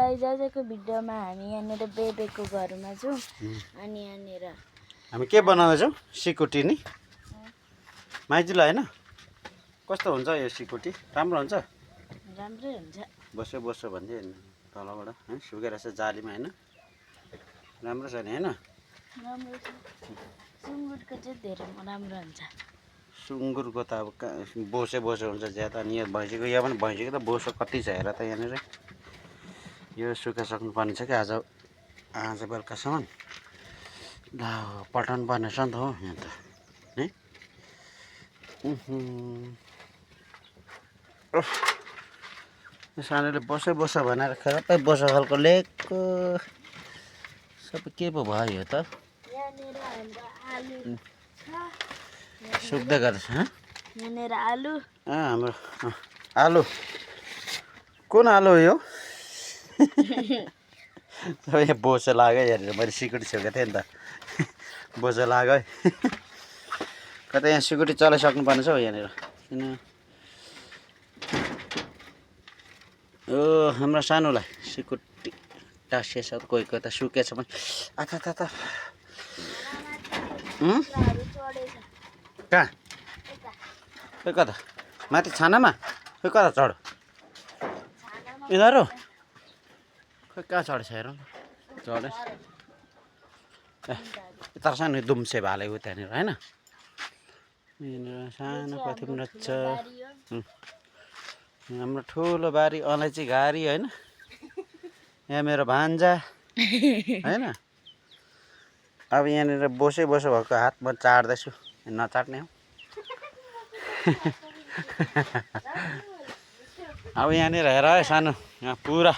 guys आजको भिडियोमा हामी यहाँनिर बेबेको घरमा छौँ अनि यहाँनिर हामी के बनाउँदैछौँ सिकुटी नि माइजूलाई हैन कस्तो हुन्छ यो सिकुटी राम्रो हुन्छ राम्रै हुन्छ बस्यो बस्यो भन्दै तलबाट है सुकेर छ जालीमा हैन राम्रो छ नि हैन राम्रो छ सुँगुरको चाहिँ धेरै राम्रो हुन्छ सुँगुरको त अब बोसे बोसे हुन्छ ज्यादा अनि यो भैँसीको यहाँ पनि भैँसीको त बोसो कति छ हेर त यहाँनिर यो सुकाइसक्नु पर्ने छ कि आज बेलुकासम्म ल पठाउनु पर्ने छ नि त हो यहाँ त है सानोले बसै बस भनेर खराबै बस खालको लेकको सबै के पो भयो यो त यहाँनिर हाम्रो आलु छ सुक्दै गर्छ यहाँनिर आलु हाम्रो आलु कुन आलु हो यो यहाँ बोसो लाग्यो हेरेर मैले सिकुटी छेउको थिएँ नि त बोसो लाग्यो है कतै यहाँ सिकुटी चलाइसक्नु पर्ने छ हौ यहाँनिर किन यो हाम्रो सानोलाई सिकुटी टाँसिएछ कोही कोही त सुकेछ पनि आथा कहाँ खोइ कता माथि छानामा खोइ कता चढ यिनीहरू खोइ कहाँ चढेछ हेर चढे ए तर सानो दुम्से भाले हो त्यहाँनिर होइन यहाँनिर सानो पथिमरा छ हाम्रो ठुलो बारी अलैँची घारी होइन यहाँ मेरो भान्जा होइन अब यहाँनिर बोसै बोसो भएको हात म चाट्दैछु नचाट्ने हो अब यहाँनिर हेर है सानो यहाँ पुरा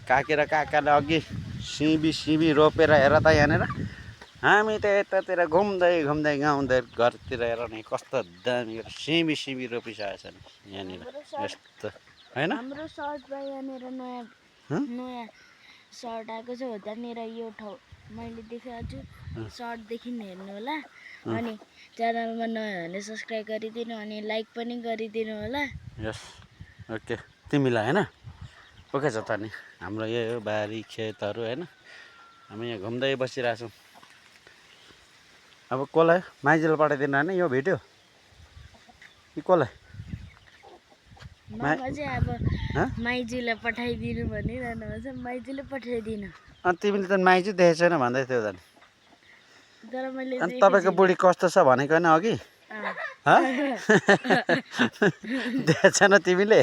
काकी र काकाले अघि सिमी रोपेर हेर त यहाँनिर हामी त यतातिर घुम्दै घुम्दै गाउँदै घरतिर हेर नि कस्तो दामी सिमी रोपिसकेको छ नि यहाँनिर यस्तो होइन हाम्रो सर्टमा यहाँनिर नयाँ सर्ट आएको छ त्यहाँनिर यो ठाउँ मैले देखाएको छु सर्टदेखि हेर्नु होला अनि च्यानलमा नयाँ भने सब्सक्राइब गरिदिनु अनि लाइक पनि गरिदिनु होला यस ओके तिमीलाई होइन ओके छ त नि हाम्रो यही हो बारी खेतहरू होइन हामी यहाँ घुम्दै बसिरहेछौँ अब कसलाई माइजूलाई पठाइदिनु होइन यो भिडियो कि कसलाई मामा चाहिँ अब माइजूलाई पठाइदिनु भनिरहनु भएको छ माइजूले पठाइदिनु अनि तिमीले त माइजू देखेको छैन भन्दै थियो झन् तर मैले अनि तपाईँको बुढी कस्तो छ भनेको होइन अघि देखेको छैन तिमीले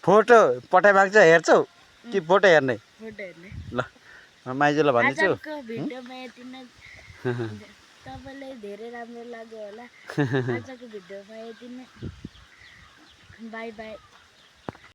फोटो पठाइमाग्छ हेर्छौ कि फोटो हेर्ने ल माइजूलाई भन्दैछु आजको भिडियोमा यति नै तपाईँलाई धेरै राम्रो लाग्यो होला आजको भिडियोमा यति नै बाई बाई